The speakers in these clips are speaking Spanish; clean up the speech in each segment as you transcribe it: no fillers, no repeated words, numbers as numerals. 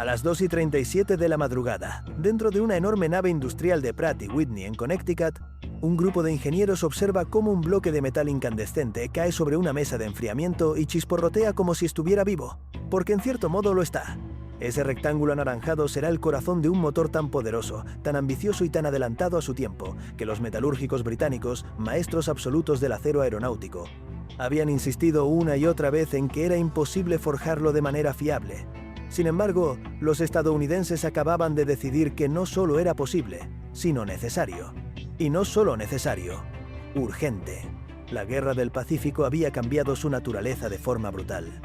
A las 2:37 de la madrugada, dentro de una enorme nave industrial de Pratt y Whitney en Connecticut, un grupo de ingenieros observa cómo un bloque de metal incandescente cae sobre una mesa de enfriamiento y chisporrotea como si estuviera vivo, porque en cierto modo lo está. Ese rectángulo anaranjado será el corazón de un motor tan poderoso, tan ambicioso y tan adelantado a su tiempo, que los metalúrgicos británicos, maestros absolutos del acero aeronáutico, habían insistido una y otra vez en que era imposible forjarlo de manera fiable. Sin embargo, los estadounidenses acababan de decidir que no solo era posible, sino necesario. Y no solo necesario, urgente. La Guerra del Pacífico había cambiado su naturaleza de forma brutal.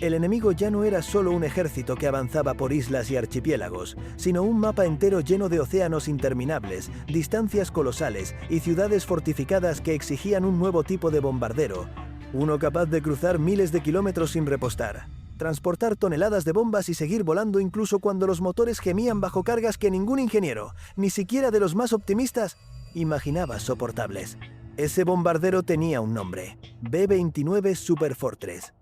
El enemigo ya no era solo un ejército que avanzaba por islas y archipiélagos, sino un mapa entero lleno de océanos interminables, distancias colosales y ciudades fortificadas que exigían un nuevo tipo de bombardero, uno capaz de cruzar miles de kilómetros sin repostar, transportar toneladas de bombas y seguir volando incluso cuando los motores gemían bajo cargas que ningún ingeniero, ni siquiera de los más optimistas, imaginaba soportables. Ese bombardero tenía un nombre: B-29 Superfortress.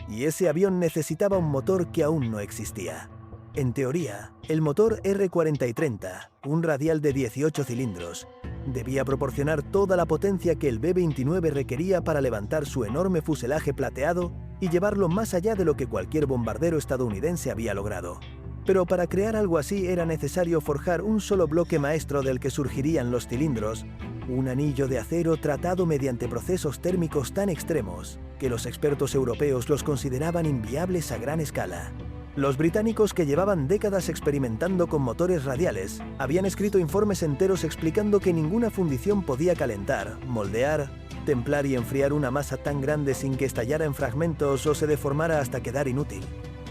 Y ese avión necesitaba un motor que aún no existía. En teoría, el motor R4030, un radial de 18 cilindros, debía proporcionar toda la potencia que el B-29 requería para levantar su enorme fuselaje plateado y llevarlo más allá de lo que cualquier bombardero estadounidense había logrado. Pero para crear algo así era necesario forjar un solo bloque maestro del que surgirían los cilindros, un anillo de acero tratado mediante procesos térmicos tan extremos que los expertos europeos los consideraban inviables a gran escala. Los británicos, que llevaban décadas experimentando con motores radiales, habían escrito informes enteros explicando que ninguna fundición podía calentar, moldear, templar y enfriar una masa tan grande sin que estallara en fragmentos o se deformara hasta quedar inútil.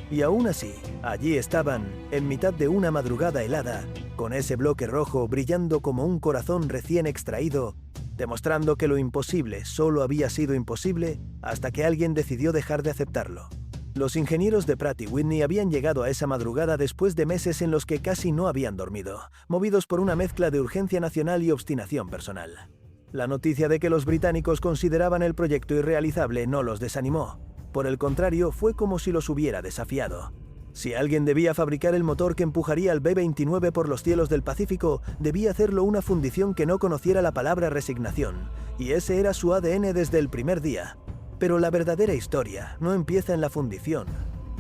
Y aún así, allí estaban, en mitad de una madrugada helada, con ese bloque rojo brillando como un corazón recién extraído, demostrando que lo imposible solo había sido imposible hasta que alguien decidió dejar de aceptarlo. Los ingenieros de Pratt y Whitney habían llegado a esa madrugada después de meses en los que casi no habían dormido, movidos por una mezcla de urgencia nacional y obstinación personal. La noticia de que los británicos consideraban el proyecto irrealizable no los desanimó. Por el contrario, fue como si los hubiera desafiado. Si alguien debía fabricar el motor que empujaría al B-29 por los cielos del Pacífico, debía hacerlo una fundición que no conociera la palabra resignación, y ese era su ADN desde el primer día. Pero la verdadera historia no empieza en la fundición,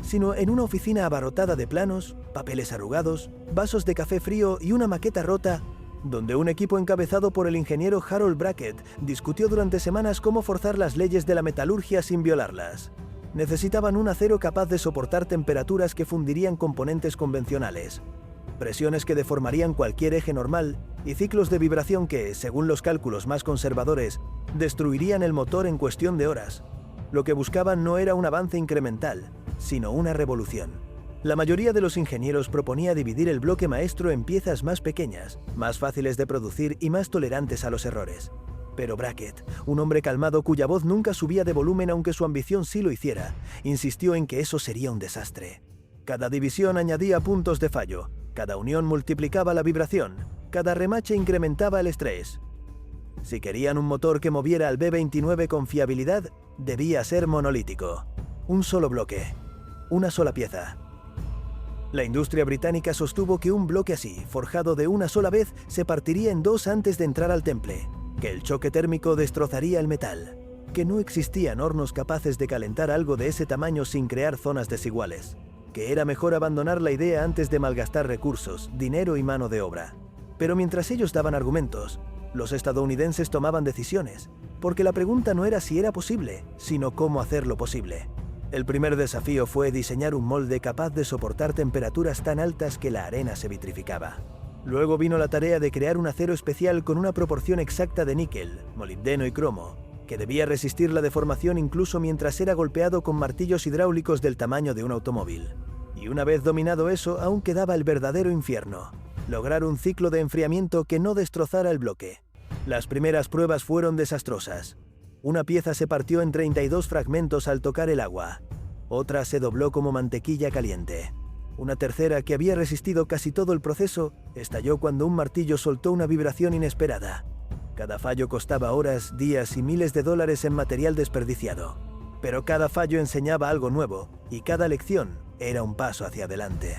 sino en una oficina abarrotada de planos, papeles arrugados, vasos de café frío y una maqueta rota, donde un equipo encabezado por el ingeniero Harold Brackett discutió durante semanas cómo forzar las leyes de la metalurgia sin violarlas. Necesitaban un acero capaz de soportar temperaturas que fundirían componentes convencionales, presiones que deformarían cualquier eje normal y ciclos de vibración que, según los cálculos más conservadores, destruirían el motor en cuestión de horas. Lo que buscaban no era un avance incremental, sino una revolución. La mayoría de los ingenieros proponía dividir el bloque maestro en piezas más pequeñas, más fáciles de producir y más tolerantes a los errores. Pero Brackett, un hombre calmado cuya voz nunca subía de volumen aunque su ambición sí lo hiciera, insistió en que eso sería un desastre. Cada división añadía puntos de fallo, cada unión multiplicaba la vibración, cada remache incrementaba el estrés. Si querían un motor que moviera al B-29 con fiabilidad, debía ser monolítico. Un solo bloque, una sola pieza. La industria británica sostuvo que un bloque así, forjado de una sola vez, se partiría en dos antes de entrar al temple, que el choque térmico destrozaría el metal, que no existían hornos capaces de calentar algo de ese tamaño sin crear zonas desiguales, que era mejor abandonar la idea antes de malgastar recursos, dinero y mano de obra. Pero mientras ellos daban argumentos, los estadounidenses tomaban decisiones, porque la pregunta no era si era posible, sino cómo hacerlo posible. El primer desafío fue diseñar un molde capaz de soportar temperaturas tan altas que la arena se vitrificaba. Luego vino la tarea de crear un acero especial con una proporción exacta de níquel, molibdeno y cromo, que debía resistir la deformación incluso mientras era golpeado con martillos hidráulicos del tamaño de un automóvil. Y una vez dominado eso, aún quedaba el verdadero infierno: lograr un ciclo de enfriamiento que no destrozara el bloque. Las primeras pruebas fueron desastrosas. Una pieza se partió en 32 fragmentos al tocar el agua. Otra se dobló como mantequilla caliente. Una tercera, que había resistido casi todo el proceso, estalló cuando un martillo soltó una vibración inesperada. Cada fallo costaba horas, días y miles de dólares en material desperdiciado. Pero cada fallo enseñaba algo nuevo, y cada lección era un paso hacia adelante.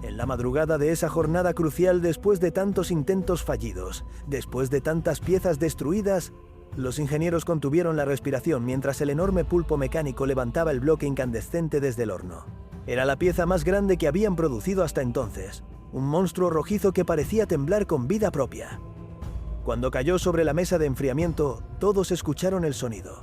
En la madrugada de esa jornada crucial, después de tantos intentos fallidos, después de tantas piezas destruidas, los ingenieros contuvieron la respiración mientras el enorme pulpo mecánico levantaba el bloque incandescente desde el horno. Era la pieza más grande que habían producido hasta entonces, un monstruo rojizo que parecía temblar con vida propia. Cuando cayó sobre la mesa de enfriamiento, todos escucharon el sonido.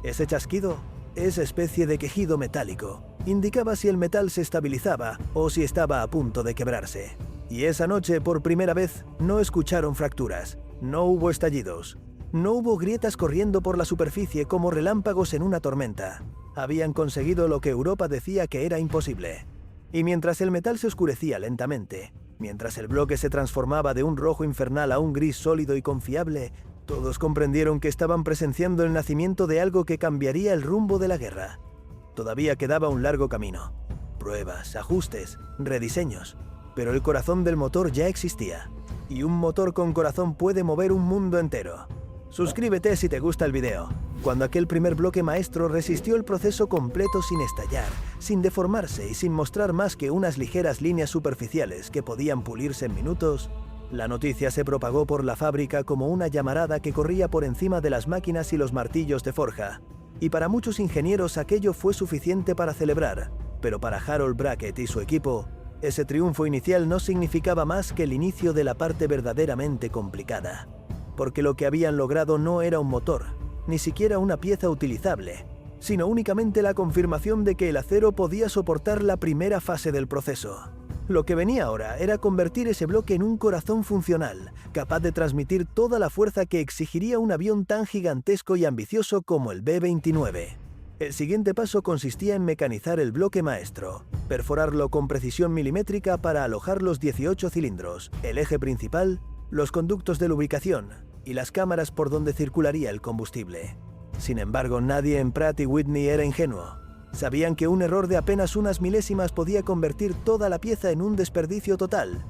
Ese chasquido, esa especie de quejido metálico, indicaba si el metal se estabilizaba o si estaba a punto de quebrarse. Y esa noche, por primera vez, no escucharon fracturas, no hubo estallidos, no hubo grietas corriendo por la superficie como relámpagos en una tormenta. Habían conseguido lo que Europa decía que era imposible. Y mientras el metal se oscurecía lentamente, mientras el bloque se transformaba de un rojo infernal a un gris sólido y confiable, todos comprendieron que estaban presenciando el nacimiento de algo que cambiaría el rumbo de la guerra. Todavía quedaba un largo camino. Pruebas, ajustes, rediseños. Pero el corazón del motor ya existía. Y un motor con corazón puede mover un mundo entero. Suscríbete si te gusta el video. Cuando aquel primer bloque maestro resistió el proceso completo sin estallar, sin deformarse y sin mostrar más que unas ligeras líneas superficiales que podían pulirse en minutos, la noticia se propagó por la fábrica como una llamarada que corría por encima de las máquinas y los martillos de forja. Y para muchos ingenieros aquello fue suficiente para celebrar, pero para Harold Brackett y su equipo, ese triunfo inicial no significaba más que el inicio de la parte verdaderamente complicada. Porque lo que habían logrado no era un motor, ni siquiera una pieza utilizable, sino únicamente la confirmación de que el acero podía soportar la primera fase del proceso. Lo que venía ahora era convertir ese bloque en un corazón funcional, capaz de transmitir toda la fuerza que exigiría un avión tan gigantesco y ambicioso como el B-29. El siguiente paso consistía en mecanizar el bloque maestro, perforarlo con precisión milimétrica para alojar los 18 cilindros, el eje principal, los conductos de lubricación y las cámaras por donde circularía el combustible. Sin embargo, nadie en Pratt & Whitney era ingenuo. Sabían que un error de apenas unas milésimas podía convertir toda la pieza en un desperdicio total.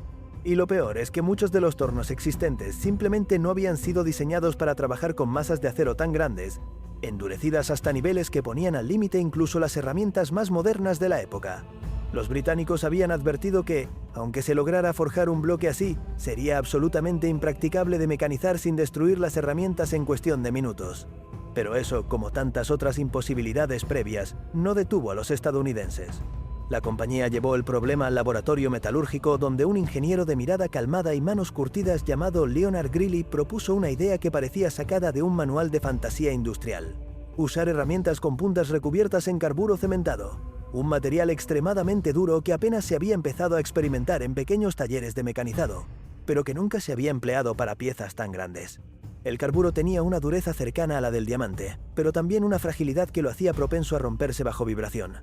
Y lo peor es que muchos de los tornos existentes simplemente no habían sido diseñados para trabajar con masas de acero tan grandes, endurecidas hasta niveles que ponían al límite incluso las herramientas más modernas de la época. Los británicos habían advertido que, aunque se lograra forjar un bloque así, sería absolutamente impracticable de mecanizar sin destruir las herramientas en cuestión de minutos. Pero eso, como tantas otras imposibilidades previas, no detuvo a los estadounidenses. La compañía llevó el problema al laboratorio metalúrgico donde un ingeniero de mirada calmada y manos curtidas llamado Leonard Greeley propuso una idea que parecía sacada de un manual de fantasía industrial. Usar herramientas con puntas recubiertas en carburo cementado, un material extremadamente duro que apenas se había empezado a experimentar en pequeños talleres de mecanizado, pero que nunca se había empleado para piezas tan grandes. El carburo tenía una dureza cercana a la del diamante, pero también una fragilidad que lo hacía propenso a romperse bajo vibración.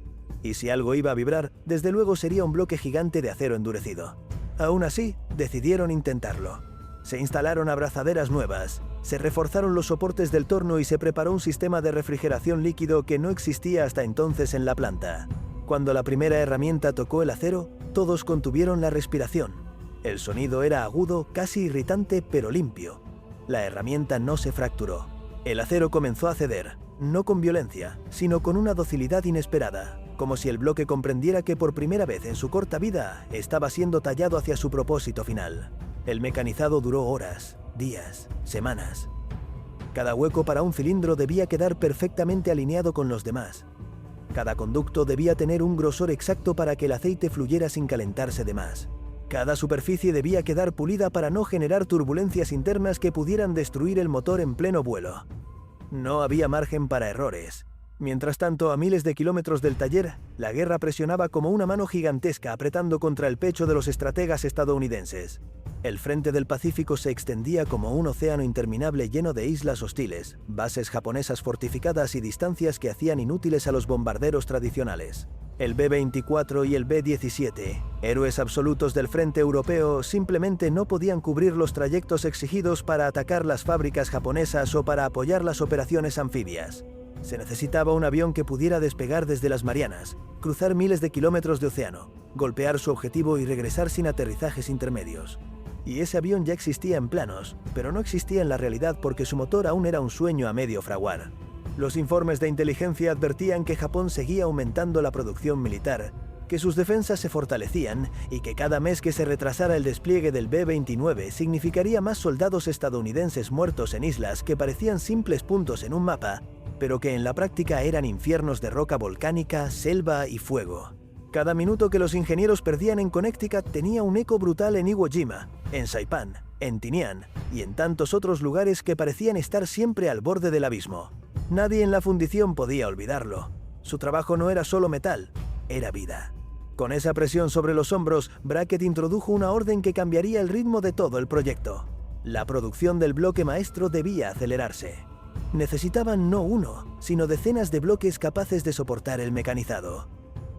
Y si algo iba a vibrar, desde luego sería un bloque gigante de acero endurecido. Aún así, decidieron intentarlo. Se instalaron abrazaderas nuevas, se reforzaron los soportes del torno y se preparó un sistema de refrigeración líquido que no existía hasta entonces en la planta. Cuando la primera herramienta tocó el acero, todos contuvieron la respiración. El sonido era agudo, casi irritante, pero limpio. La herramienta no se fracturó. El acero comenzó a ceder, no con violencia, sino con una docilidad inesperada, como si el bloque comprendiera que por primera vez en su corta vida estaba siendo tallado hacia su propósito final. El mecanizado duró horas, días, semanas. Cada hueco para un cilindro debía quedar perfectamente alineado con los demás. Cada conducto debía tener un grosor exacto para que el aceite fluyera sin calentarse de más. Cada superficie debía quedar pulida para no generar turbulencias internas que pudieran destruir el motor en pleno vuelo. No había margen para errores. Mientras tanto, a miles de kilómetros del taller, la guerra presionaba como una mano gigantesca apretando contra el pecho de los estrategas estadounidenses. El frente del Pacífico se extendía como un océano interminable lleno de islas hostiles, bases japonesas fortificadas y distancias que hacían inútiles a los bombarderos tradicionales. El B-24 y el B-17, héroes absolutos del frente europeo, simplemente no podían cubrir los trayectos exigidos para atacar las fábricas japonesas o para apoyar las operaciones anfibias. Se necesitaba un avión que pudiera despegar desde las Marianas, cruzar miles de kilómetros de océano, golpear su objetivo y regresar sin aterrizajes intermedios. Y ese avión ya existía en planos, pero no existía en la realidad porque su motor aún era un sueño a medio fraguar. Los informes de inteligencia advertían que Japón seguía aumentando la producción militar, que sus defensas se fortalecían y que cada mes que se retrasara el despliegue del B-29 significaría más soldados estadounidenses muertos en islas que parecían simples puntos en un mapa, pero que en la práctica eran infiernos de roca volcánica, selva y fuego. Cada minuto que los ingenieros perdían en Connecticut tenía un eco brutal en Iwo Jima, en Saipan, en Tinian y en tantos otros lugares que parecían estar siempre al borde del abismo. Nadie en la fundición podía olvidarlo. Su trabajo no era solo metal, era vida. Con esa presión sobre los hombros, Brackett introdujo una orden que cambiaría el ritmo de todo el proyecto. La producción del bloque maestro debía acelerarse. Necesitaban no uno, sino decenas de bloques capaces de soportar el mecanizado.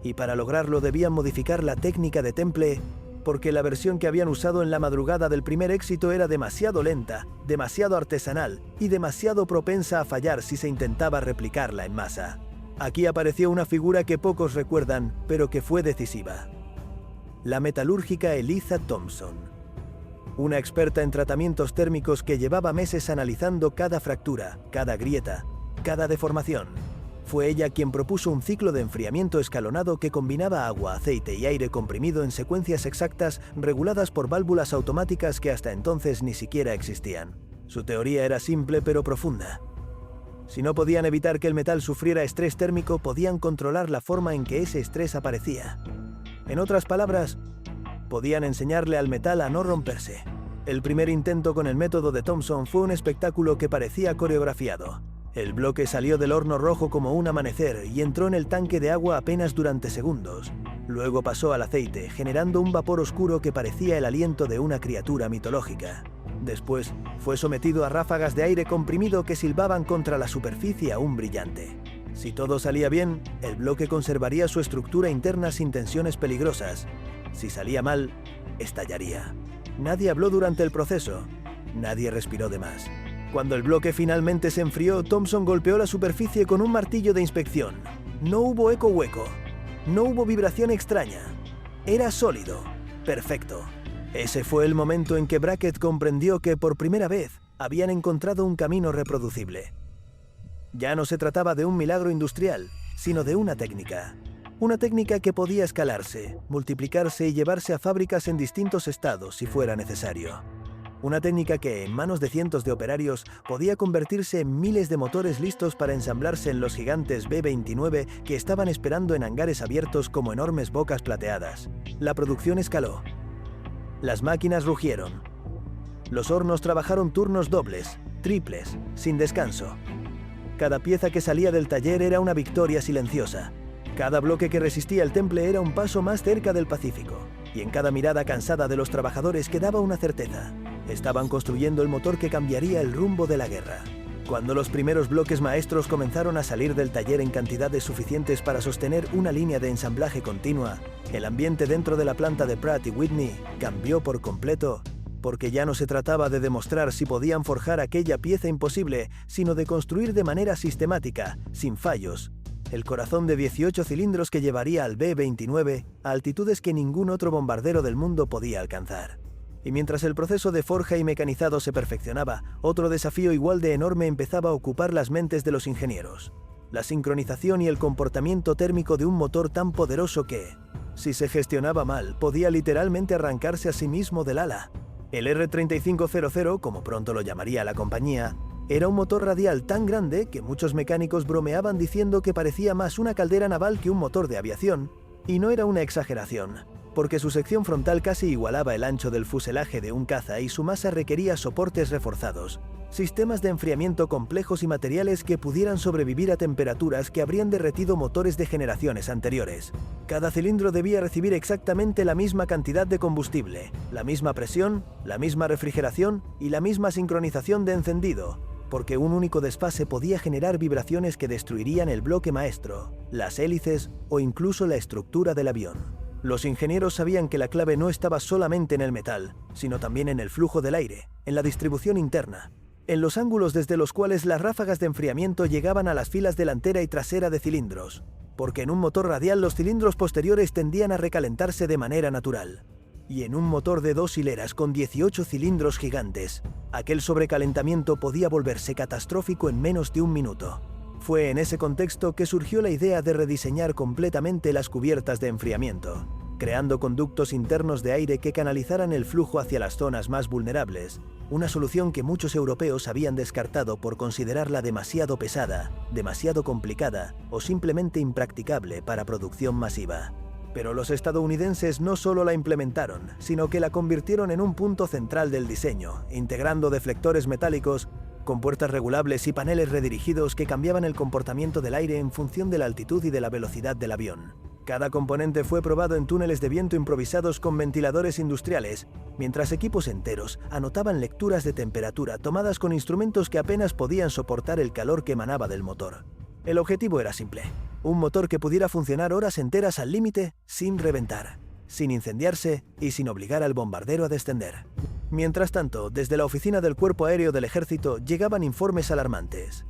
Y para lograrlo debían modificar la técnica de temple, porque la versión que habían usado en la madrugada del primer éxito era demasiado lenta, demasiado artesanal y demasiado propensa a fallar si se intentaba replicarla en masa. Aquí apareció una figura que pocos recuerdan, pero que fue decisiva. La metalúrgica Eliza Thompson. Una experta en tratamientos térmicos que llevaba meses analizando cada fractura, cada grieta, cada deformación. Fue ella quien propuso un ciclo de enfriamiento escalonado que combinaba agua, aceite y aire comprimido en secuencias exactas reguladas por válvulas automáticas que hasta entonces ni siquiera existían. Su teoría era simple pero profunda. Si no podían evitar que el metal sufriera estrés térmico, podían controlar la forma en que ese estrés aparecía. En otras palabras, podían enseñarle al metal a no romperse. El primer intento con el método de Thompson fue un espectáculo que parecía coreografiado. El bloque salió del horno rojo como un amanecer y entró en el tanque de agua apenas durante segundos. Luego pasó al aceite, generando un vapor oscuro que parecía el aliento de una criatura mitológica. Después, fue sometido a ráfagas de aire comprimido que silbaban contra la superficie aún brillante. Si todo salía bien, el bloque conservaría su estructura interna sin tensiones peligrosas. Si salía mal, estallaría. Nadie habló durante el proceso. Nadie respiró de más. Cuando el bloque finalmente se enfrió, Thompson golpeó la superficie con un martillo de inspección. No hubo eco hueco. No hubo vibración extraña. Era sólido. Perfecto. Ese fue el momento en que Brackett comprendió que, por primera vez, habían encontrado un camino reproducible. Ya no se trataba de un milagro industrial, sino de una técnica. Una técnica que podía escalarse, multiplicarse y llevarse a fábricas en distintos estados si fuera necesario. Una técnica que, en manos de cientos de operarios, podía convertirse en miles de motores listos para ensamblarse en los gigantes B-29 que estaban esperando en hangares abiertos como enormes bocas plateadas. La producción escaló. Las máquinas rugieron. Los hornos trabajaron turnos dobles, triples, sin descanso. Cada pieza que salía del taller era una victoria silenciosa. Cada bloque que resistía el temple era un paso más cerca del Pacífico. Y en cada mirada cansada de los trabajadores quedaba una certeza. Estaban construyendo el motor que cambiaría el rumbo de la guerra. Cuando los primeros bloques maestros comenzaron a salir del taller en cantidades suficientes para sostener una línea de ensamblaje continua, el ambiente dentro de la planta de Pratt y Whitney cambió por completo, porque ya no se trataba de demostrar si podían forjar aquella pieza imposible, sino de construir de manera sistemática, sin fallos, el corazón de 18 cilindros que llevaría al B-29 a altitudes que ningún otro bombardero del mundo podía alcanzar. Y mientras el proceso de forja y mecanizado se perfeccionaba, otro desafío igual de enorme empezaba a ocupar las mentes de los ingenieros. La sincronización y el comportamiento térmico de un motor tan poderoso que, si se gestionaba mal, podía literalmente arrancarse a sí mismo del ala. El R-3500, como pronto lo llamaría la compañía, era un motor radial tan grande que muchos mecánicos bromeaban diciendo que parecía más una caldera naval que un motor de aviación, y no era una exageración, porque su sección frontal casi igualaba el ancho del fuselaje de un caza y su masa requería soportes reforzados, sistemas de enfriamiento complejos y materiales que pudieran sobrevivir a temperaturas que habrían derretido motores de generaciones anteriores. Cada cilindro debía recibir exactamente la misma cantidad de combustible, la misma presión, la misma refrigeración y la misma sincronización de encendido, porque un único desfase podía generar vibraciones que destruirían el bloque maestro, las hélices o incluso la estructura del avión. Los ingenieros sabían que la clave no estaba solamente en el metal, sino también en el flujo del aire, en la distribución interna, en los ángulos desde los cuales las ráfagas de enfriamiento llegaban a las filas delantera y trasera de cilindros, porque en un motor radial los cilindros posteriores tendían a recalentarse de manera natural. Y en un motor de 2 hileras con 18 cilindros gigantes, aquel sobrecalentamiento podía volverse catastrófico en menos de un minuto. Fue en ese contexto que surgió la idea de rediseñar completamente las cubiertas de enfriamiento, creando conductos internos de aire que canalizaran el flujo hacia las zonas más vulnerables, una solución que muchos europeos habían descartado por considerarla demasiado pesada, demasiado complicada o simplemente impracticable para producción masiva. Pero los estadounidenses no solo la implementaron, sino que la convirtieron en un punto central del diseño, integrando deflectores metálicos, con puertas regulables y paneles redirigidos que cambiaban el comportamiento del aire en función de la altitud y de la velocidad del avión. Cada componente fue probado en túneles de viento improvisados con ventiladores industriales, mientras equipos enteros anotaban lecturas de temperatura tomadas con instrumentos que apenas podían soportar el calor que emanaba del motor. El objetivo era simple: un motor que pudiera funcionar horas enteras al límite sin reventar, sin incendiarse y sin obligar al bombardero a descender. Mientras tanto, desde la oficina del Cuerpo Aéreo del Ejército llegaban informes alarmantes.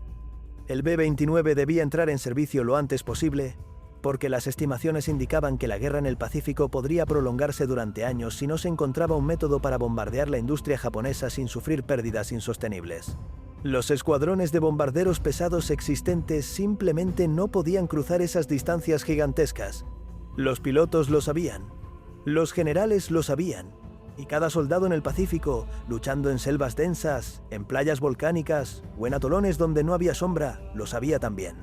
El B-29 debía entrar en servicio lo antes posible, porque las estimaciones indicaban que la guerra en el Pacífico podría prolongarse durante años si no se encontraba un método para bombardear la industria japonesa sin sufrir pérdidas insostenibles. Los escuadrones de bombarderos pesados existentes simplemente no podían cruzar esas distancias gigantescas. Los pilotos lo sabían, los generales lo sabían, y cada soldado en el Pacífico, luchando en selvas densas, en playas volcánicas o en atolones donde no había sombra, lo sabía también.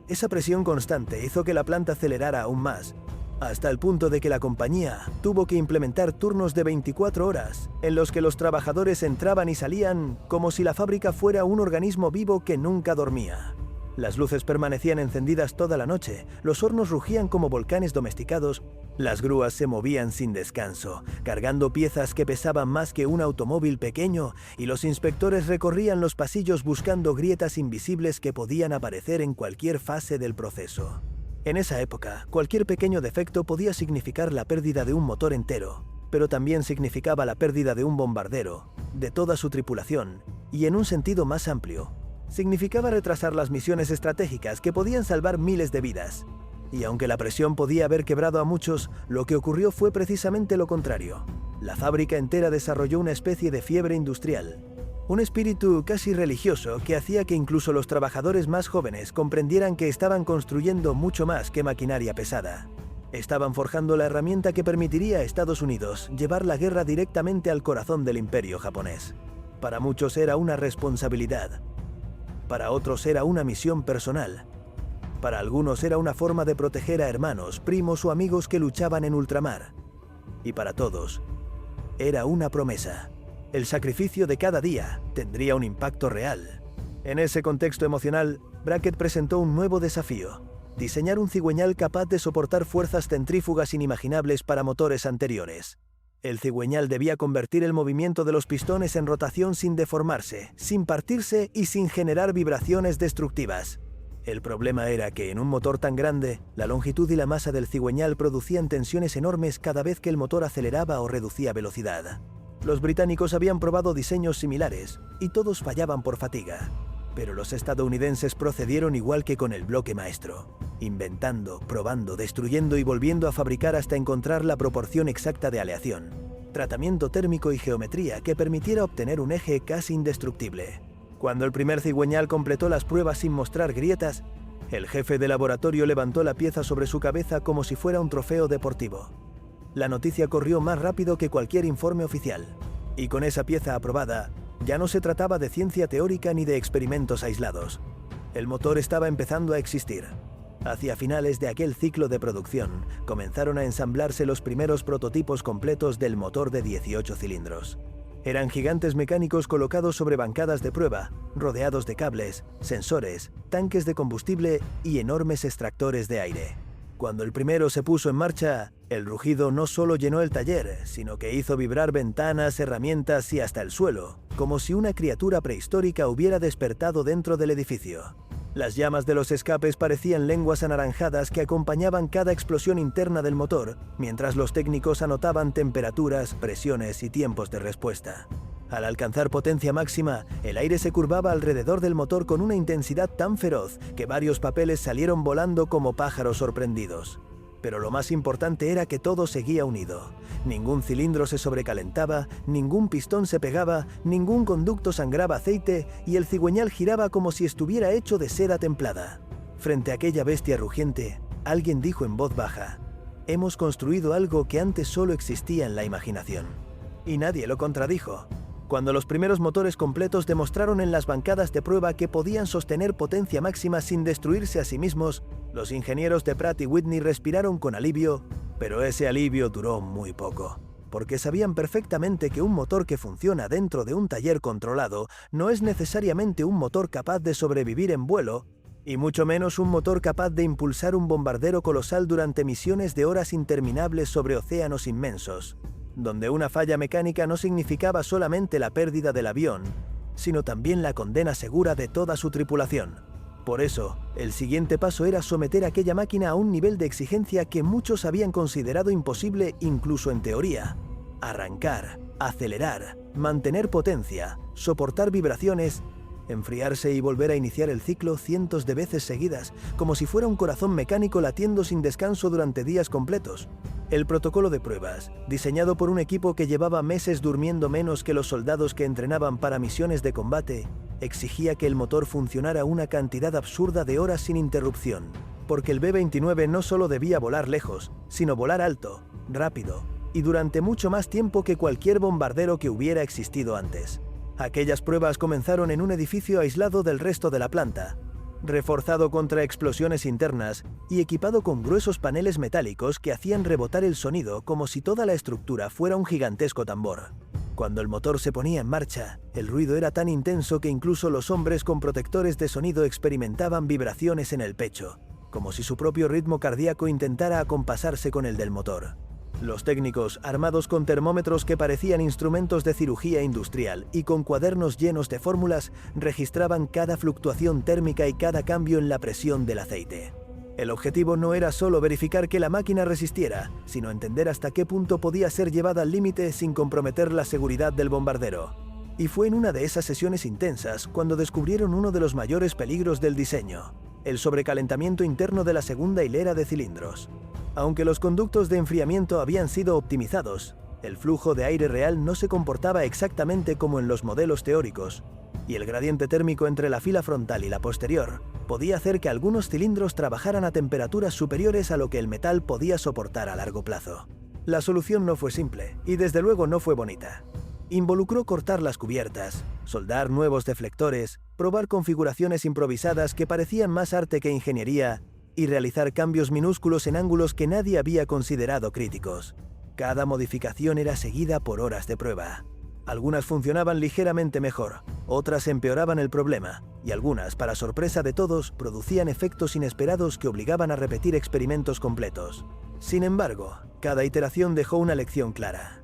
Esa presión constante hizo que la planta acelerara aún más, hasta el punto de que la compañía tuvo que implementar turnos de 24 horas, en los que los trabajadores entraban y salían como si la fábrica fuera un organismo vivo que nunca dormía. Las luces permanecían encendidas toda la noche, los hornos rugían como volcanes domesticados, las grúas se movían sin descanso, cargando piezas que pesaban más que un automóvil pequeño, y los inspectores recorrían los pasillos buscando grietas invisibles que podían aparecer en cualquier fase del proceso. En esa época, cualquier pequeño defecto podía significar la pérdida de un motor entero, pero también significaba la pérdida de un bombardero, de toda su tripulación, y en un sentido más amplio, significaba retrasar las misiones estratégicas que podían salvar miles de vidas. Y aunque la presión podía haber quebrado a muchos, lo que ocurrió fue precisamente lo contrario. La fábrica entera desarrolló una especie de fiebre industrial, un espíritu casi religioso que hacía que incluso los trabajadores más jóvenes comprendieran que estaban construyendo mucho más que maquinaria pesada. Estaban forjando la herramienta que permitiría a Estados Unidos llevar la guerra directamente al corazón del imperio japonés. Para muchos era una responsabilidad. Para otros era una misión personal. Para algunos era una forma de proteger a hermanos, primos o amigos que luchaban en ultramar. Y para todos, era una promesa. El sacrificio de cada día tendría un impacto real. En ese contexto emocional, Brackett presentó un nuevo desafío: diseñar un cigüeñal capaz de soportar fuerzas centrífugas inimaginables para motores anteriores. El cigüeñal debía convertir el movimiento de los pistones en rotación sin deformarse, sin partirse y sin generar vibraciones destructivas. El problema era que en un motor tan grande, la longitud y la masa del cigüeñal producían tensiones enormes cada vez que el motor aceleraba o reducía velocidad. Los británicos habían probado diseños similares, y todos fallaban por fatiga. Pero los estadounidenses procedieron igual que con el bloque maestro, inventando, probando, destruyendo y volviendo a fabricar hasta encontrar la proporción exacta de aleación, tratamiento térmico y geometría que permitiera obtener un eje casi indestructible. Cuando el primer cigüeñal completó las pruebas sin mostrar grietas, el jefe de laboratorio levantó la pieza sobre su cabeza como si fuera un trofeo deportivo. La noticia corrió más rápido que cualquier informe oficial, y con esa pieza aprobada, ya no se trataba de ciencia teórica ni de experimentos aislados. El motor estaba empezando a existir. Hacia finales de aquel ciclo de producción, comenzaron a ensamblarse los primeros prototipos completos del motor de 18 cilindros. Eran gigantes mecánicos colocados sobre bancadas de prueba, rodeados de cables, sensores, tanques de combustible y enormes extractores de aire. Cuando el primero se puso en marcha, el rugido no solo llenó el taller, sino que hizo vibrar ventanas, herramientas y hasta el suelo, como si una criatura prehistórica hubiera despertado dentro del edificio. Las llamas de los escapes parecían lenguas anaranjadas que acompañaban cada explosión interna del motor, mientras los técnicos anotaban temperaturas, presiones y tiempos de respuesta. Al alcanzar potencia máxima, el aire se curvaba alrededor del motor con una intensidad tan feroz que varios papeles salieron volando como pájaros sorprendidos. Pero lo más importante era que todo seguía unido. Ningún cilindro se sobrecalentaba, ningún pistón se pegaba, ningún conducto sangraba aceite y el cigüeñal giraba como si estuviera hecho de seda templada. Frente a aquella bestia rugiente, alguien dijo en voz baja: «Hemos construido algo que antes solo existía en la imaginación». Y nadie lo contradijo. Cuando los primeros motores completos demostraron en las bancadas de prueba que podían sostener potencia máxima sin destruirse a sí mismos, los ingenieros de Pratt y Whitney respiraron con alivio, pero ese alivio duró muy poco, porque sabían perfectamente que un motor que funciona dentro de un taller controlado no es necesariamente un motor capaz de sobrevivir en vuelo, y mucho menos un motor capaz de impulsar un bombardero colosal durante misiones de horas interminables sobre océanos inmensos, donde una falla mecánica no significaba solamente la pérdida del avión, sino también la condena segura de toda su tripulación. Por eso, el siguiente paso era someter aquella máquina a un nivel de exigencia que muchos habían considerado imposible incluso en teoría. Arrancar, acelerar, mantener potencia, soportar vibraciones, enfriarse y volver a iniciar el ciclo cientos de veces seguidas, como si fuera un corazón mecánico latiendo sin descanso durante días completos. El protocolo de pruebas, diseñado por un equipo que llevaba meses durmiendo menos que los soldados que entrenaban para misiones de combate, exigía que el motor funcionara una cantidad absurda de horas sin interrupción, porque el B-29 no solo debía volar lejos, sino volar alto, rápido, y durante mucho más tiempo que cualquier bombardero que hubiera existido antes. Aquellas pruebas comenzaron en un edificio aislado del resto de la planta, reforzado contra explosiones internas y equipado con gruesos paneles metálicos que hacían rebotar el sonido como si toda la estructura fuera un gigantesco tambor. Cuando el motor se ponía en marcha, el ruido era tan intenso que incluso los hombres con protectores de sonido experimentaban vibraciones en el pecho, como si su propio ritmo cardíaco intentara acompasarse con el del motor. Los técnicos, armados con termómetros que parecían instrumentos de cirugía industrial y con cuadernos llenos de fórmulas, registraban cada fluctuación térmica y cada cambio en la presión del aceite. El objetivo no era solo verificar que la máquina resistiera, sino entender hasta qué punto podía ser llevada al límite sin comprometer la seguridad del bombardero. Y fue en una de esas sesiones intensas cuando descubrieron uno de los mayores peligros del diseño: el sobrecalentamiento interno de la segunda hilera de cilindros. Aunque los conductos de enfriamiento habían sido optimizados, el flujo de aire real no se comportaba exactamente como en los modelos teóricos, y el gradiente térmico entre la fila frontal y la posterior podía hacer que algunos cilindros trabajaran a temperaturas superiores a lo que el metal podía soportar a largo plazo. La solución no fue simple, y desde luego no fue bonita. Involucró cortar las cubiertas, soldar nuevos deflectores, probar configuraciones improvisadas que parecían más arte que ingeniería, y realizar cambios minúsculos en ángulos que nadie había considerado críticos. Cada modificación era seguida por horas de prueba. Algunas funcionaban ligeramente mejor, otras empeoraban el problema, y algunas, para sorpresa de todos, producían efectos inesperados que obligaban a repetir experimentos completos. Sin embargo, cada iteración dejó una lección clara.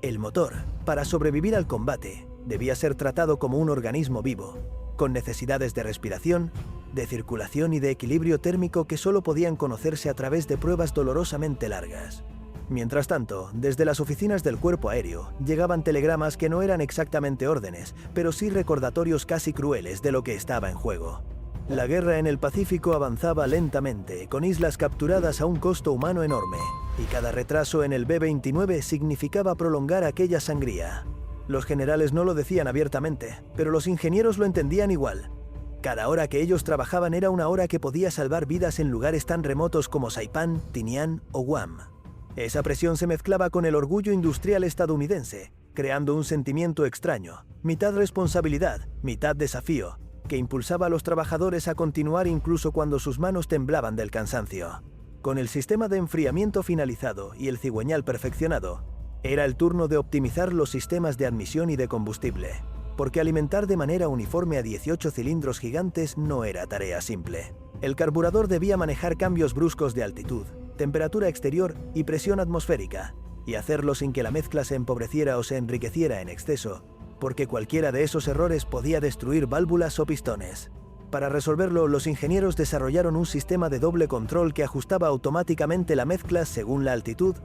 El motor, para sobrevivir al combate, debía ser tratado como un organismo vivo, con necesidades de respiración, de circulación y de equilibrio térmico que solo podían conocerse a través de pruebas dolorosamente largas. Mientras tanto, desde las oficinas del cuerpo aéreo llegaban telegramas que no eran exactamente órdenes, pero sí recordatorios casi crueles de lo que estaba en juego. La guerra en el Pacífico avanzaba lentamente, con islas capturadas a un costo humano enorme, y cada retraso en el B-29 significaba prolongar aquella sangría. Los generales no lo decían abiertamente, pero los ingenieros lo entendían igual. Cada hora que ellos trabajaban era una hora que podía salvar vidas en lugares tan remotos como Saipán, Tinian o Guam. Esa presión se mezclaba con el orgullo industrial estadounidense, creando un sentimiento extraño, mitad responsabilidad, mitad desafío, que impulsaba a los trabajadores a continuar incluso cuando sus manos temblaban del cansancio. Con el sistema de enfriamiento finalizado y el cigüeñal perfeccionado, era el turno de optimizar los sistemas de admisión y de combustible, porque alimentar de manera uniforme a 18 cilindros gigantes no era tarea simple. El carburador debía manejar cambios bruscos de altitud, temperatura exterior y presión atmosférica, y hacerlo sin que la mezcla se empobreciera o se enriqueciera en exceso, porque cualquiera de esos errores podía destruir válvulas o pistones. Para resolverlo, los ingenieros desarrollaron un sistema de doble control que ajustaba automáticamente la mezcla según la altitud,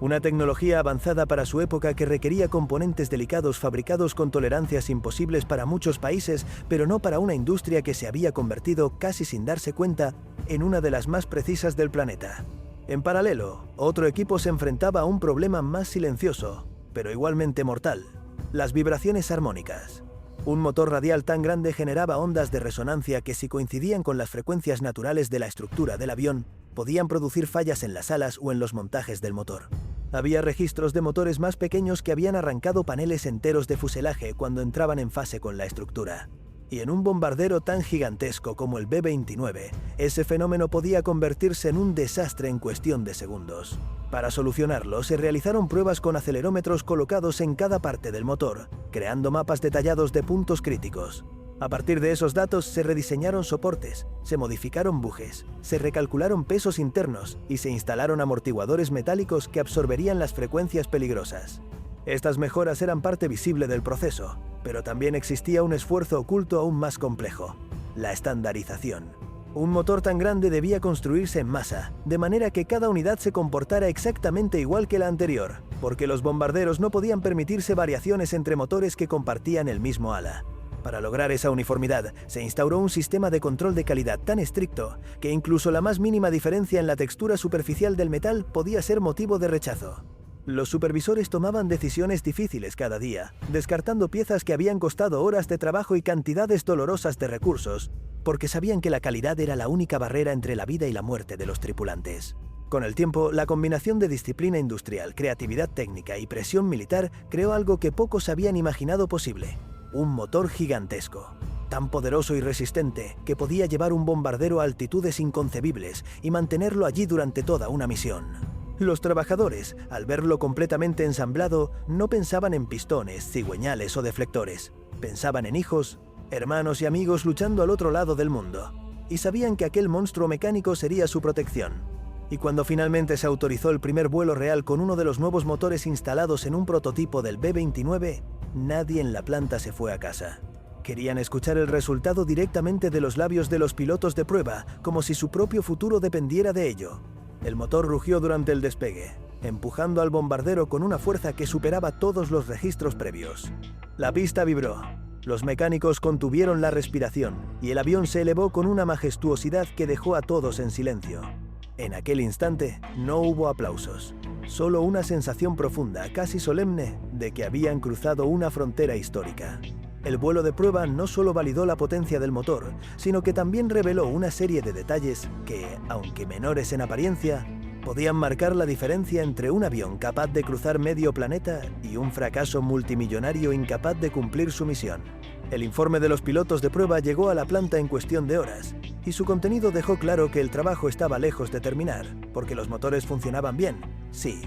una tecnología avanzada para su época que requería componentes delicados fabricados con tolerancias imposibles para muchos países, pero no para una industria que se había convertido, casi sin darse cuenta, en una de las más precisas del planeta. En paralelo, otro equipo se enfrentaba a un problema más silencioso, pero igualmente mortal: las vibraciones armónicas. Un motor radial tan grande generaba ondas de resonancia que, si coincidían con las frecuencias naturales de la estructura del avión, podían producir fallas en las alas o en los montajes del motor. Había registros de motores más pequeños que habían arrancado paneles enteros de fuselaje cuando entraban en fase con la estructura. Y en un bombardero tan gigantesco como el B-29, ese fenómeno podía convertirse en un desastre en cuestión de segundos. Para solucionarlo, se realizaron pruebas con acelerómetros colocados en cada parte del motor, creando mapas detallados de puntos críticos. A partir de esos datos se rediseñaron soportes, se modificaron bujes, se recalcularon pesos internos y se instalaron amortiguadores metálicos que absorberían las frecuencias peligrosas. Estas mejoras eran parte visible del proceso, pero también existía un esfuerzo oculto aún más complejo: la estandarización. Un motor tan grande debía construirse en masa, de manera que cada unidad se comportara exactamente igual que la anterior, porque los bombarderos no podían permitirse variaciones entre motores que compartían el mismo ala. Para lograr esa uniformidad, se instauró un sistema de control de calidad tan estricto que incluso la más mínima diferencia en la textura superficial del metal podía ser motivo de rechazo. Los supervisores tomaban decisiones difíciles cada día, descartando piezas que habían costado horas de trabajo y cantidades dolorosas de recursos, porque sabían que la calidad era la única barrera entre la vida y la muerte de los tripulantes. Con el tiempo, la combinación de disciplina industrial, creatividad técnica y presión militar creó algo que pocos habían imaginado posible: un motor gigantesco, tan poderoso y resistente que podía llevar un bombardero a altitudes inconcebibles y mantenerlo allí durante toda una misión. Los trabajadores, al verlo completamente ensamblado, no pensaban en pistones, cigüeñales o deflectores. Pensaban en hijos, hermanos y amigos luchando al otro lado del mundo, y sabían que aquel monstruo mecánico sería su protección. Y cuando finalmente se autorizó el primer vuelo real con uno de los nuevos motores instalados en un prototipo del B-29, nadie en la planta se fue a casa. Querían escuchar el resultado directamente de los labios de los pilotos de prueba, como si su propio futuro dependiera de ello. El motor rugió durante el despegue, empujando al bombardero con una fuerza que superaba todos los registros previos. La pista vibró, los mecánicos contuvieron la respiración y el avión se elevó con una majestuosidad que dejó a todos en silencio. En aquel instante no hubo aplausos, solo una sensación profunda, casi solemne, de que habían cruzado una frontera histórica. El vuelo de prueba no solo validó la potencia del motor, sino que también reveló una serie de detalles que, aunque menores en apariencia, podían marcar la diferencia entre un avión capaz de cruzar medio planeta y un fracaso multimillonario incapaz de cumplir su misión. El informe de los pilotos de prueba llegó a la planta en cuestión de horas, y su contenido dejó claro que el trabajo estaba lejos de terminar, porque los motores funcionaban bien, sí,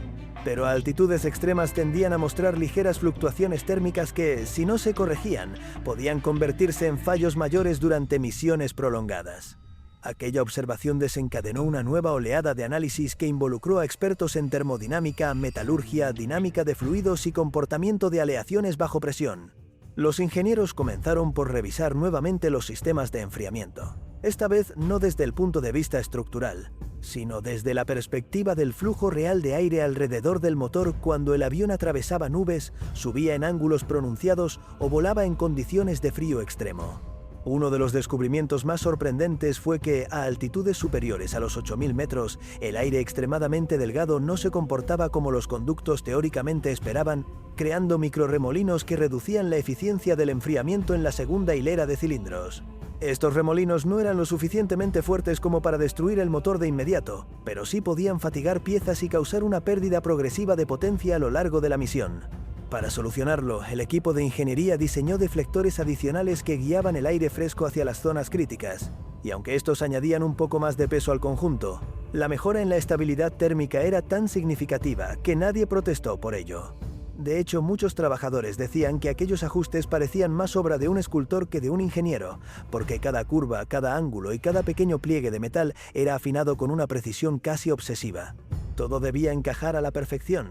pero a altitudes extremas tendían a mostrar ligeras fluctuaciones térmicas que, si no se corregían, podían convertirse en fallos mayores durante misiones prolongadas. Aquella observación desencadenó una nueva oleada de análisis que involucró a expertos en termodinámica, metalurgia, dinámica de fluidos y comportamiento de aleaciones bajo presión. Los ingenieros comenzaron por revisar nuevamente los sistemas de enfriamiento, esta vez no desde el punto de vista estructural, sino desde la perspectiva del flujo real de aire alrededor del motor cuando el avión atravesaba nubes, subía en ángulos pronunciados o volaba en condiciones de frío extremo. Uno de los descubrimientos más sorprendentes fue que, a altitudes superiores a los 8.000 metros, el aire extremadamente delgado no se comportaba como los conductos teóricamente esperaban, creando microrremolinos que reducían la eficiencia del enfriamiento en la segunda hilera de cilindros. Estos remolinos no eran lo suficientemente fuertes como para destruir el motor de inmediato, pero sí podían fatigar piezas y causar una pérdida progresiva de potencia a lo largo de la misión. Para solucionarlo, el equipo de ingeniería diseñó deflectores adicionales que guiaban el aire fresco hacia las zonas críticas, y aunque estos añadían un poco más de peso al conjunto, la mejora en la estabilidad térmica era tan significativa que nadie protestó por ello. De hecho, muchos trabajadores decían que aquellos ajustes parecían más obra de un escultor que de un ingeniero, porque cada curva, cada ángulo y cada pequeño pliegue de metal era afinado con una precisión casi obsesiva. Todo debía encajar a la perfección,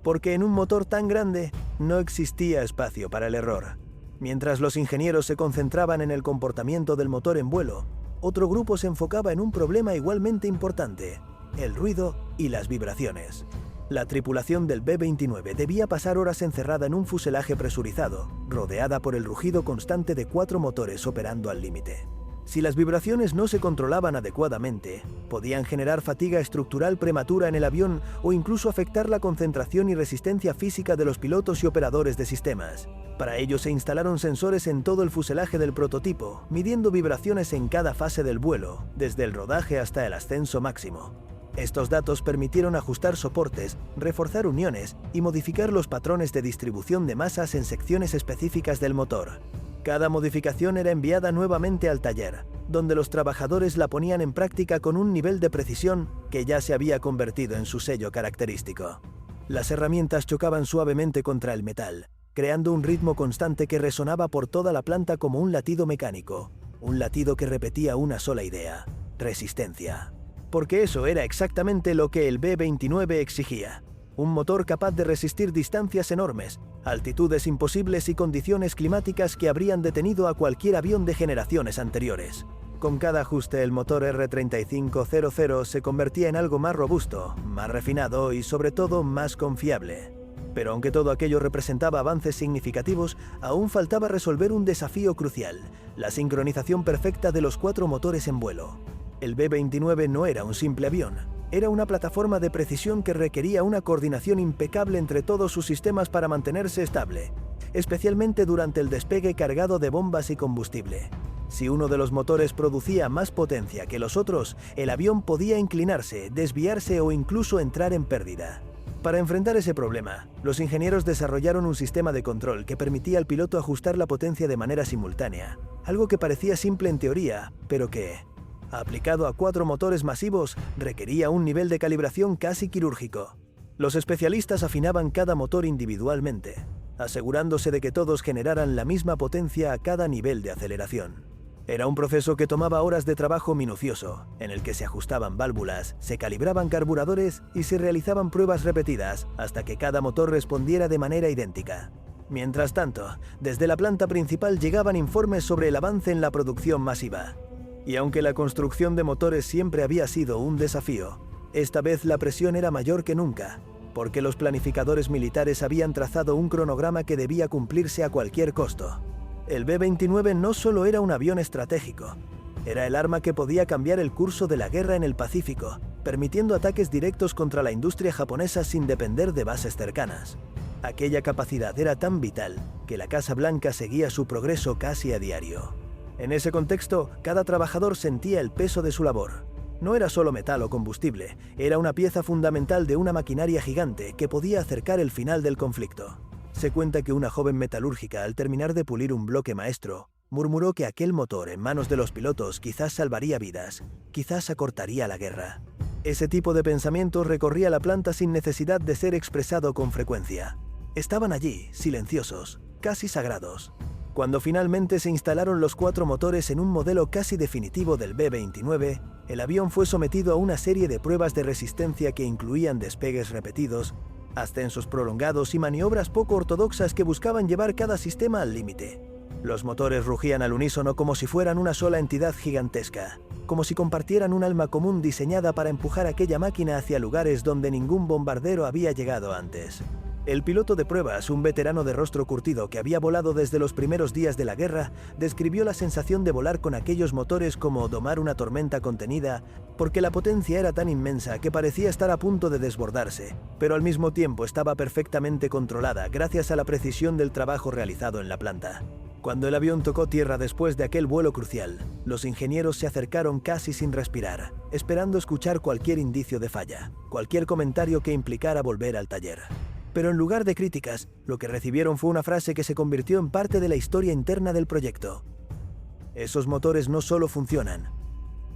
porque en un motor tan grande no existía espacio para el error. Mientras los ingenieros se concentraban en el comportamiento del motor en vuelo, otro grupo se enfocaba en un problema igualmente importante: el ruido y las vibraciones. La tripulación del B-29 debía pasar horas encerrada en un fuselaje presurizado, rodeada por el rugido constante de 4 motores operando al límite. Si las vibraciones no se controlaban adecuadamente, podían generar fatiga estructural prematura en el avión o incluso afectar la concentración y resistencia física de los pilotos y operadores de sistemas. Para ello se instalaron sensores en todo el fuselaje del prototipo, midiendo vibraciones en cada fase del vuelo, desde el rodaje hasta el ascenso máximo. Estos datos permitieron ajustar soportes, reforzar uniones y modificar los patrones de distribución de masas en secciones específicas del motor. Cada modificación era enviada nuevamente al taller, donde los trabajadores la ponían en práctica con un nivel de precisión que ya se había convertido en su sello característico. Las herramientas chocaban suavemente contra el metal, creando un ritmo constante que resonaba por toda la planta como un latido mecánico, un latido que repetía una sola idea: resistencia. Porque eso era exactamente lo que el B-29 exigía. Un motor capaz de resistir distancias enormes, altitudes imposibles y condiciones climáticas que habrían detenido a cualquier avión de generaciones anteriores. Con cada ajuste, el motor R3500 se convertía en algo más robusto, más refinado y sobre todo más confiable. Pero aunque todo aquello representaba avances significativos, aún faltaba resolver un desafío crucial: la sincronización perfecta de los 4 motores en vuelo. El B-29 no era un simple avión. Era una plataforma de precisión que requería una coordinación impecable entre todos sus sistemas para mantenerse estable, especialmente durante el despegue cargado de bombas y combustible. Si uno de los motores producía más potencia que los otros, el avión podía inclinarse, desviarse o incluso entrar en pérdida. Para enfrentar ese problema, los ingenieros desarrollaron un sistema de control que permitía al piloto ajustar la potencia de manera simultánea, algo que parecía simple en teoría, pero que, aplicado a 4 motores masivos, requería un nivel de calibración casi quirúrgico. Los especialistas afinaban cada motor individualmente, asegurándose de que todos generaran la misma potencia a cada nivel de aceleración. Era un proceso que tomaba horas de trabajo minucioso, en el que se ajustaban válvulas, se calibraban carburadores y se realizaban pruebas repetidas hasta que cada motor respondiera de manera idéntica. Mientras tanto, desde la planta principal llegaban informes sobre el avance en la producción masiva. Y aunque la construcción de motores siempre había sido un desafío, esta vez la presión era mayor que nunca, porque los planificadores militares habían trazado un cronograma que debía cumplirse a cualquier costo. El B-29 no solo era un avión estratégico, era el arma que podía cambiar el curso de la guerra en el Pacífico, permitiendo ataques directos contra la industria japonesa sin depender de bases cercanas. Aquella capacidad era tan vital que la Casa Blanca seguía su progreso casi a diario. En ese contexto, cada trabajador sentía el peso de su labor. No era solo metal o combustible, era una pieza fundamental de una maquinaria gigante que podía acercar el final del conflicto. Se cuenta que una joven metalúrgica, al terminar de pulir un bloque maestro, murmuró que aquel motor en manos de los pilotos quizás salvaría vidas, quizás acortaría la guerra. Ese tipo de pensamiento recorría la planta sin necesidad de ser expresado con frecuencia. Estaban allí, silenciosos, casi sagrados. Cuando finalmente se instalaron los 4 motores en un modelo casi definitivo del B-29, el avión fue sometido a una serie de pruebas de resistencia que incluían despegues repetidos, ascensos prolongados y maniobras poco ortodoxas que buscaban llevar cada sistema al límite. Los motores rugían al unísono como si fueran una sola entidad gigantesca, como si compartieran un alma común diseñada para empujar aquella máquina hacia lugares donde ningún bombardero había llegado antes. El piloto de pruebas, un veterano de rostro curtido que había volado desde los primeros días de la guerra, describió la sensación de volar con aquellos motores como domar una tormenta contenida, porque la potencia era tan inmensa que parecía estar a punto de desbordarse, pero al mismo tiempo estaba perfectamente controlada gracias a la precisión del trabajo realizado en la planta. Cuando el avión tocó tierra después de aquel vuelo crucial, los ingenieros se acercaron casi sin respirar, esperando escuchar cualquier indicio de falla, cualquier comentario que implicara volver al taller. Pero en lugar de críticas, lo que recibieron fue una frase que se convirtió en parte de la historia interna del proyecto. Esos motores no solo funcionan,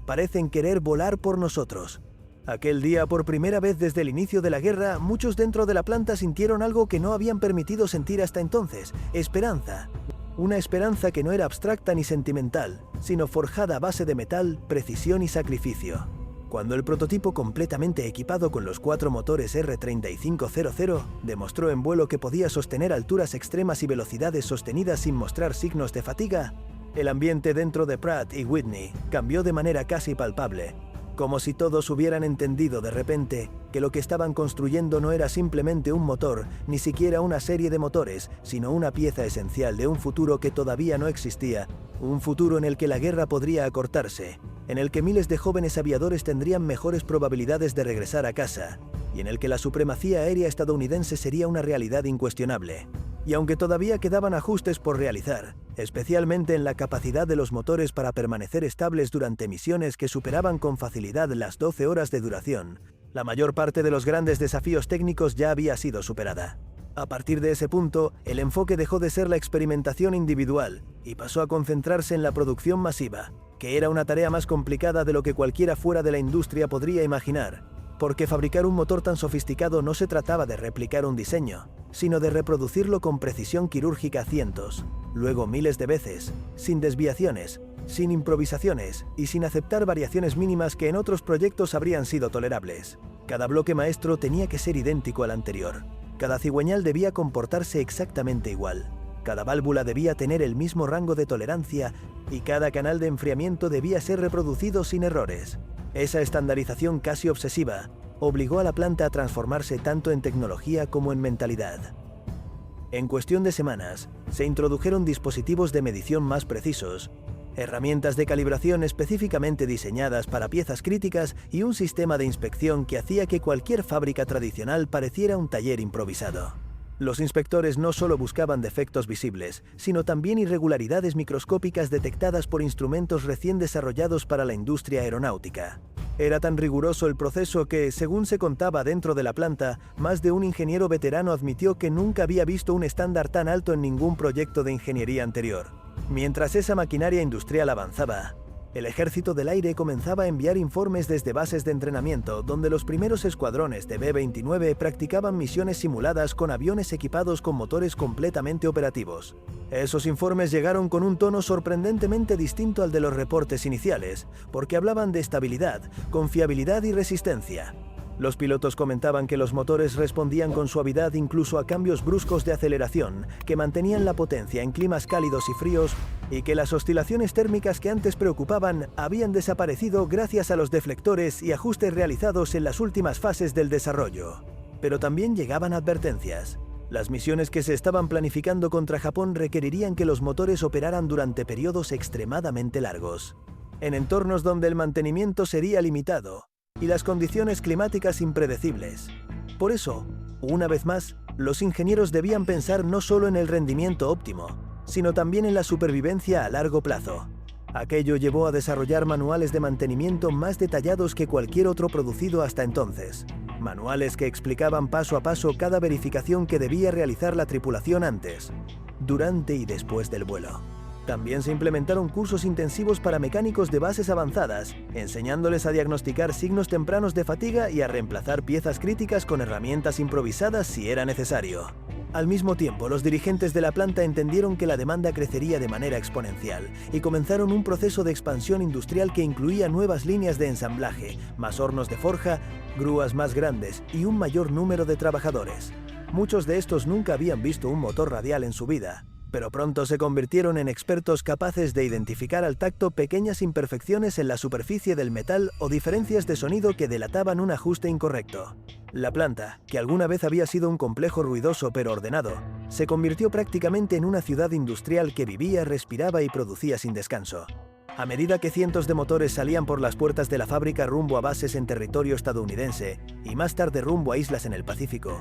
parecen querer volar por nosotros. Aquel día, por primera vez desde el inicio de la guerra, muchos dentro de la planta sintieron algo que no habían permitido sentir hasta entonces: esperanza. Una esperanza que no era abstracta ni sentimental, sino forjada a base de metal, precisión y sacrificio. Cuando el prototipo completamente equipado con los 4 motores R3500 demostró en vuelo que podía sostener alturas extremas y velocidades sostenidas sin mostrar signos de fatiga, el ambiente dentro de Pratt y Whitney cambió de manera casi palpable, como si todos hubieran entendido de repente que lo que estaban construyendo no era simplemente un motor, ni siquiera una serie de motores, sino una pieza esencial de un futuro que todavía no existía Un futuro en el que la guerra podría acortarse, en el que miles de jóvenes aviadores tendrían mejores probabilidades de regresar a casa, y en el que la supremacía aérea estadounidense sería una realidad incuestionable. Y aunque todavía quedaban ajustes por realizar, especialmente en la capacidad de los motores para permanecer estables durante misiones que superaban con facilidad las 12 horas de duración, la mayor parte de los grandes desafíos técnicos ya había sido superada. A partir de ese punto, el enfoque dejó de ser la experimentación individual y pasó a concentrarse en la producción masiva, que era una tarea más complicada de lo que cualquiera fuera de la industria podría imaginar, porque fabricar un motor tan sofisticado no se trataba de replicar un diseño, sino de reproducirlo con precisión quirúrgica cientos, luego miles de veces, sin desviaciones, sin improvisaciones y sin aceptar variaciones mínimas que en otros proyectos habrían sido tolerables. Cada bloque maestro tenía que ser idéntico al anterior. Cada cigüeñal debía comportarse exactamente igual. Cada válvula debía tener el mismo rango de tolerancia y cada canal de enfriamiento debía ser reproducido sin errores. Esa estandarización casi obsesiva obligó a la planta a transformarse tanto en tecnología como en mentalidad. En cuestión de semanas, se introdujeron dispositivos de medición más precisos, herramientas de calibración específicamente diseñadas para piezas críticas y un sistema de inspección que hacía que cualquier fábrica tradicional pareciera un taller improvisado. Los inspectores no solo buscaban defectos visibles, sino también irregularidades microscópicas detectadas por instrumentos recién desarrollados para la industria aeronáutica. Era tan riguroso el proceso que, según se contaba dentro de la planta, más de un ingeniero veterano admitió que nunca había visto un estándar tan alto en ningún proyecto de ingeniería anterior. Mientras esa maquinaria industrial avanzaba, el Ejército del Aire comenzaba a enviar informes desde bases de entrenamiento donde los primeros escuadrones de B-29 practicaban misiones simuladas con aviones equipados con motores completamente operativos. Esos informes llegaron con un tono sorprendentemente distinto al de los reportes iniciales, porque hablaban de estabilidad, confiabilidad y resistencia. Los pilotos comentaban que los motores respondían con suavidad incluso a cambios bruscos de aceleración, que mantenían la potencia en climas cálidos y fríos, y que las oscilaciones térmicas que antes preocupaban habían desaparecido gracias a los deflectores y ajustes realizados en las últimas fases del desarrollo. Pero también llegaban advertencias. Las misiones que se estaban planificando contra Japón requerirían que los motores operaran durante periodos extremadamente largos, en entornos donde el mantenimiento sería limitado y las condiciones climáticas impredecibles. Por eso, una vez más, los ingenieros debían pensar no solo en el rendimiento óptimo, sino también en la supervivencia a largo plazo. Aquello llevó a desarrollar manuales de mantenimiento más detallados que cualquier otro producido hasta entonces. Manuales que explicaban paso a paso cada verificación que debía realizar la tripulación antes, durante y después del vuelo. También se implementaron cursos intensivos para mecánicos de bases avanzadas, enseñándoles a diagnosticar signos tempranos de fatiga y a reemplazar piezas críticas con herramientas improvisadas si era necesario. Al mismo tiempo, los dirigentes de la planta entendieron que la demanda crecería de manera exponencial y comenzaron un proceso de expansión industrial que incluía nuevas líneas de ensamblaje, más hornos de forja, grúas más grandes y un mayor número de trabajadores. Muchos de estos nunca habían visto un motor radial en su vida, pero pronto se convirtieron en expertos capaces de identificar al tacto pequeñas imperfecciones en la superficie del metal o diferencias de sonido que delataban un ajuste incorrecto. La planta, que alguna vez había sido un complejo ruidoso pero ordenado, se convirtió prácticamente en una ciudad industrial que vivía, respiraba y producía sin descanso. A medida que cientos de motores salían por las puertas de la fábrica rumbo a bases en territorio estadounidense y más tarde rumbo a islas en el Pacífico,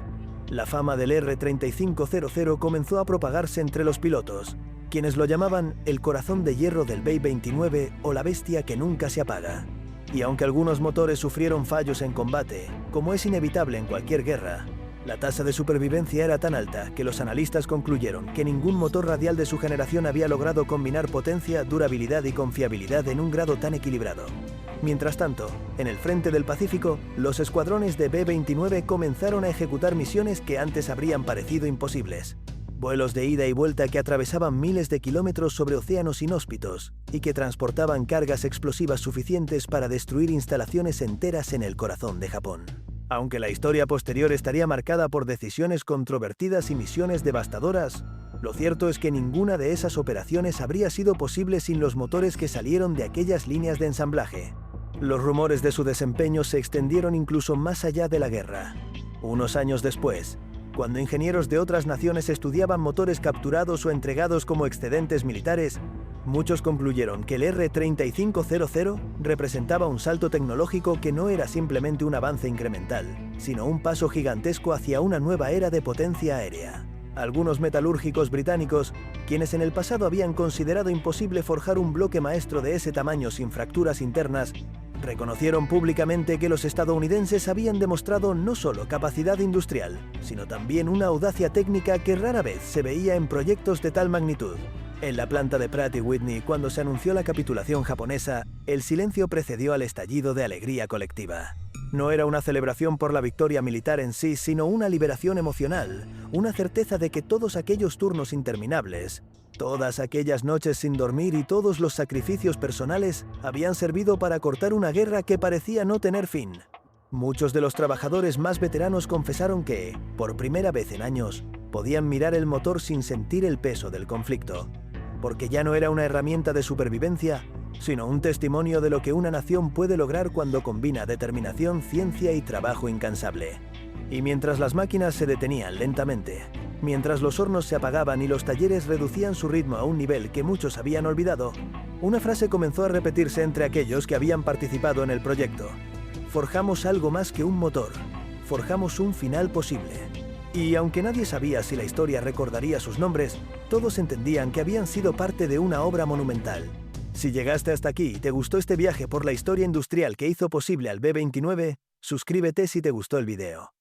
la fama del R-3500 comenzó a propagarse entre los pilotos, quienes lo llamaban el corazón de hierro del B-29 o la bestia que nunca se apaga. Y aunque algunos motores sufrieron fallos en combate, como es inevitable en cualquier guerra, la tasa de supervivencia era tan alta que los analistas concluyeron que ningún motor radial de su generación había logrado combinar potencia, durabilidad y confiabilidad en un grado tan equilibrado. Mientras tanto, en el frente del Pacífico, los escuadrones de B-29 comenzaron a ejecutar misiones que antes habrían parecido imposibles. Vuelos de ida y vuelta que atravesaban miles de kilómetros sobre océanos inhóspitos y que transportaban cargas explosivas suficientes para destruir instalaciones enteras en el corazón de Japón. Aunque la historia posterior estaría marcada por decisiones controvertidas y misiones devastadoras, lo cierto es que ninguna de esas operaciones habría sido posible sin los motores que salieron de aquellas líneas de ensamblaje. Los rumores de su desempeño se extendieron incluso más allá de la guerra. Unos años después, cuando ingenieros de otras naciones estudiaban motores capturados o entregados como excedentes militares, Muchos concluyeron que el R3500 representaba un salto tecnológico que no era simplemente un avance incremental, sino un paso gigantesco hacia una nueva era de potencia aérea. Algunos metalúrgicos británicos, quienes en el pasado habían considerado imposible forjar un bloque maestro de ese tamaño sin fracturas internas, reconocieron públicamente que los estadounidenses habían demostrado no solo capacidad industrial, sino también una audacia técnica que rara vez se veía en proyectos de tal magnitud. En la planta de Pratt & Whitney, cuando se anunció la capitulación japonesa, el silencio precedió al estallido de alegría colectiva. No era una celebración por la victoria militar en sí, sino una liberación emocional, una certeza de que todos aquellos turnos interminables, todas aquellas noches sin dormir y todos los sacrificios personales habían servido para cortar una guerra que parecía no tener fin. Muchos de los trabajadores más veteranos confesaron que, por primera vez en años, podían mirar el motor sin sentir el peso del conflicto, porque ya no era una herramienta de supervivencia, sino un testimonio de lo que una nación puede lograr cuando combina determinación, ciencia y trabajo incansable. Y mientras las máquinas se detenían lentamente, mientras los hornos se apagaban y los talleres reducían su ritmo a un nivel que muchos habían olvidado, una frase comenzó a repetirse entre aquellos que habían participado en el proyecto. Forjamos algo más que un motor, forjamos un final posible. Y aunque nadie sabía si la historia recordaría sus nombres, todos entendían que habían sido parte de una obra monumental. Si llegaste hasta aquí y te gustó este viaje por la historia industrial que hizo posible al B-29, suscríbete si te gustó el video.